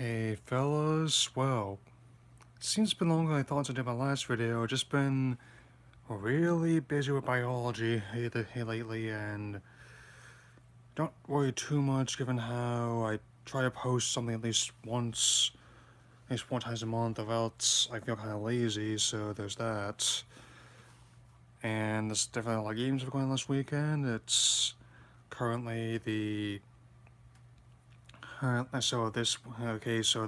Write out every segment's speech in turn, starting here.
Hey fellas, well, seems it's been longer than I thought since I did my last video. Just been really busy with biology lately, and don't worry too much given how I try to post something at least one times a month, or else I feel kind of lazy, so there's that. And there's definitely a lot of games that are going on this weekend. It's currently the so the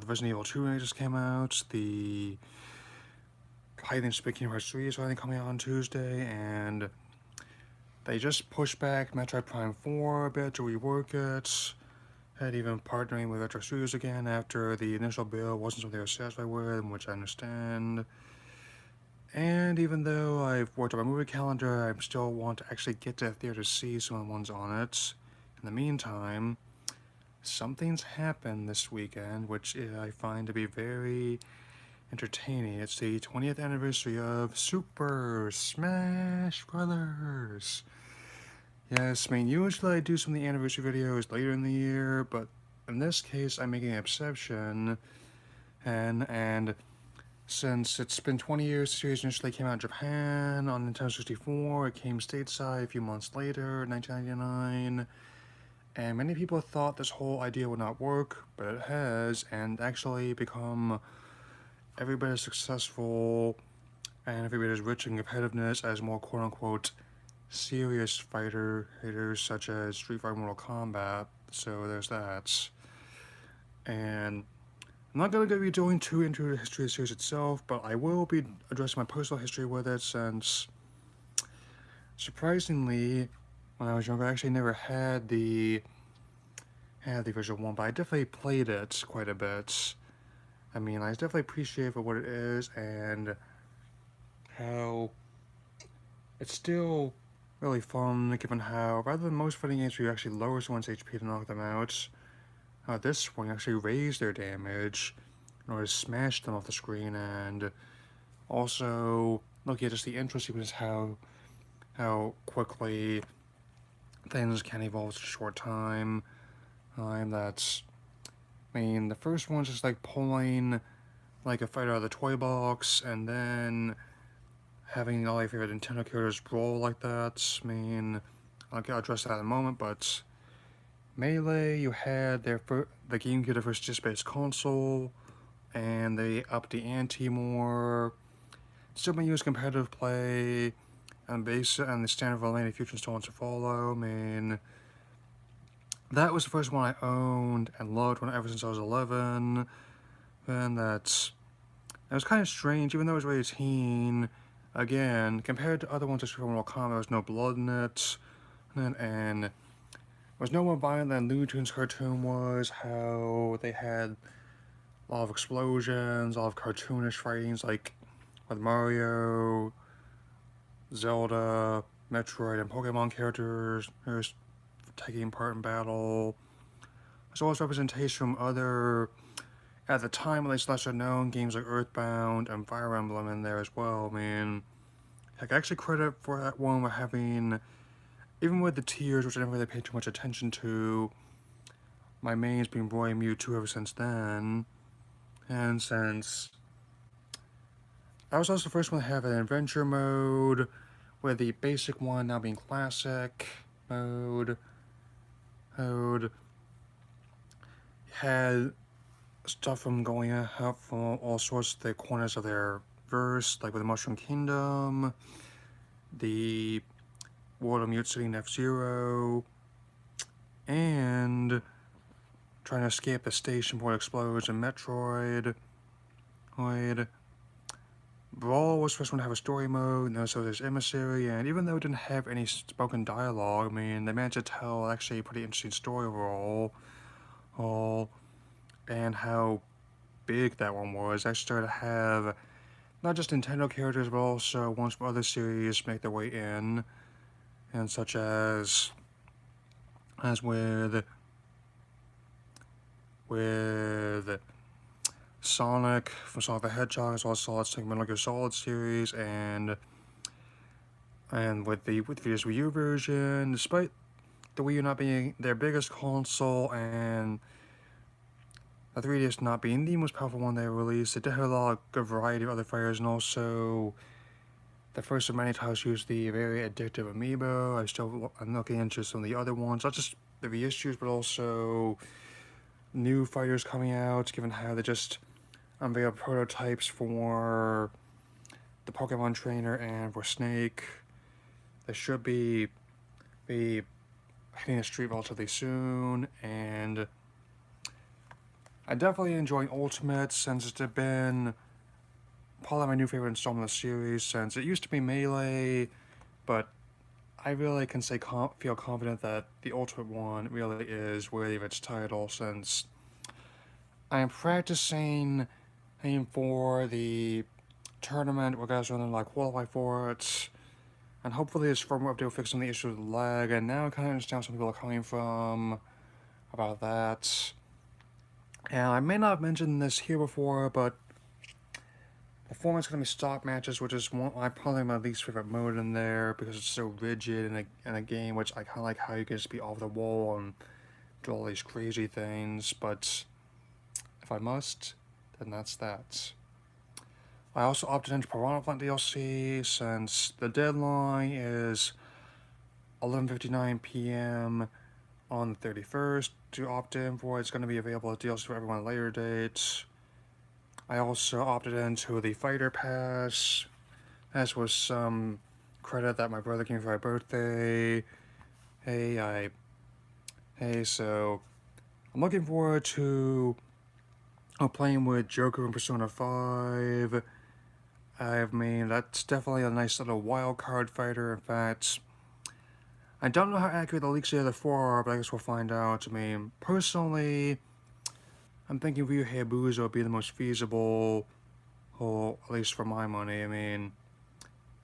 Resident Evil 2 just came out. The Hiding Speaking Hearts 3 is finally coming out on Tuesday, and they just pushed back Metroid Prime 4 a bit to rework it. Had even partnering with Retro Studios again after the initial build wasn't something they were satisfied with, which I understand. And even though I've worked on my movie calendar, I still want to actually get to the theater to see some of the ones on it. In the meantime, something's happened this weekend, which I find to be very entertaining. It's the 20th anniversary of Super Smash Brothers. Yes, I mean, usually I do some of the anniversary videos later in the year, but in this case, I'm making an exception. And since it's been 20 years, the series initially came out in Japan on Nintendo 64, it came stateside a few months later, 1999. And many people thought this whole idea would not work, but it has, and actually become every bit as successful and every bit as rich in competitiveness as more quote-unquote serious fighters such as Street Fighter, Mortal Kombat. So there's that. And I'm not going to be going too into the history of the series itself, but I will be addressing my personal history with it since, surprisingly, when I was younger, I actually never had the original one, but I definitely played it quite a bit. I mean, I definitely appreciate it for what it is and how it's still really fun, given how, rather than most fighting games where you actually lower someone's HP to knock them out, this one you actually raise their damage in order to smash them off the screen, and also looking at just the intro sequence, how quickly things can evolve in such a short time. That's, I mean, the first one's just like pulling like a fighter out of the toy box, and then having all your favorite Nintendo characters brawl like that. I mean, I'll address that in a moment, but Melee, you had the GameCube, the first disc-based console, and they upped the ante more. Still been used competitive play, and the standard for Land Future still wants to follow. I mean, that was the first one I owned and loved ever since I was 11. And it was kind of strange, even though it was rated teen. Again, compared to other ones like Super Mortal Kombat, there was no blood in it, and it was no more violent than Looney Tunes cartoon was. How they had a lot of explosions, a lot of cartoonish fightings, like with Mario, Zelda, Metroid, and Pokemon characters taking part in battle, as well as representation from other, at the time at least lesser known games like Earthbound and Fire Emblem in there as well. I mean, heck, I actually credit for that one with having, even with the tiers, which I never really paid too much attention to, my main's been Roy and Mewtwo ever since then. And since I was also the first one to have an adventure mode, with the basic one now being classic mode, had stuff from going out from all sorts of the corners of their verse, like with the Mushroom Kingdom, the World of Mute City and F-Zero, and trying to escape the station before it explodes in Metroid. Brawl was the first one to have a story mode, and so there's Emissary, and even though it didn't have any spoken dialogue, I mean, they managed to tell actually a pretty interesting story overall. And how big that one was. I started to have not just Nintendo characters, but also ones from other series make their way in, and such as with Sonic from Sonic the Hedgehog, as well as Solid Snake Metal Gear Solid series, and with the Vita's Wii U version, despite the Wii U not being their biggest console and the 3DS not being the most powerful one they released, it did have a lot of good variety of other fighters, and also the first of many titles used the very addictive amiibo. I'm looking into some of the other ones, not just the reissues, but also new fighters coming out, given how they just unveiled prototypes for the Pokemon trainer and for Snake. They should be hitting the street relatively soon, and I definitely enjoying Ultimate since it's been probably my new favorite installment of the series, since it used to be Melee, but I really can feel confident that the Ultimate one really is worthy of its title, since I am practicing aim for the tournament where guys are going to like qualify for it, and hopefully this firmware update will fix some of the issues with lag, and now I kind of understand where some people are coming from about that. And I may not have mentioned this here before, but the format's going to be stock matches, which is probably my least favorite mode in there, because it's so rigid in a game, which I kind of like how you can just be off the wall and do all these crazy things, but if I must, then that's that. I also opted into Piranha Plant DLC since the deadline is 11:59 p.m. on the 31st to opt in for it. It's going to be available as DLC for everyone at a later date. I also opted into the Fighter Pass, as was some credit that my brother gave me for my birthday. So I'm looking forward to playing with Joker in Persona 5. I mean, that's definitely a nice little wild card fighter. In fact, I don't know how accurate the leaks of the other four are, but I guess we'll find out. I mean, personally, I'm thinking Ryu Hayabusa would be the most feasible, at least for my money. I mean,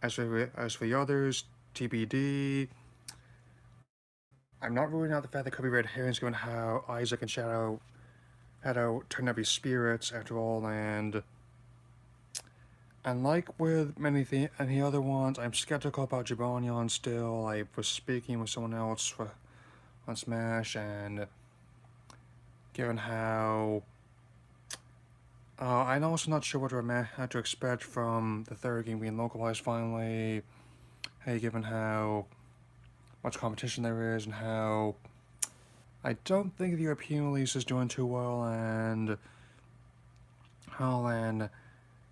as for the others, TBD. I'm not ruling out the fact that could be red herrings, given how Isaac and Shadow turned out to be spirits after all, and like with any other ones, I'm skeptical about Jibanyan still. I was speaking with someone else on Smash, and given how I'm also not sure what to expect from the third game being localized finally. Hey, given how much competition there is and how I don't think the European release is doing too well, and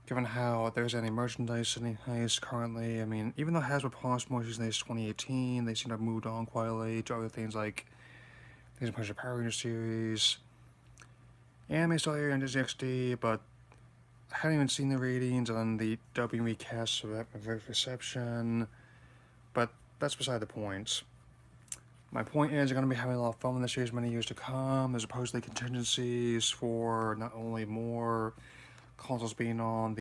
given how there's any merchandise in the heist currently, I mean, even though Hasbro promised more since 2018, they seem to have moved on quite late to other things like things in the Power Rangers series. Anime still airing on Disney XD, but I haven't even seen the ratings on the dubbing recast of reception, but that's beside the point. My point is, I'm going to be having a lot of fun with the series many years to come. There's supposedly contingencies for not only more consoles being on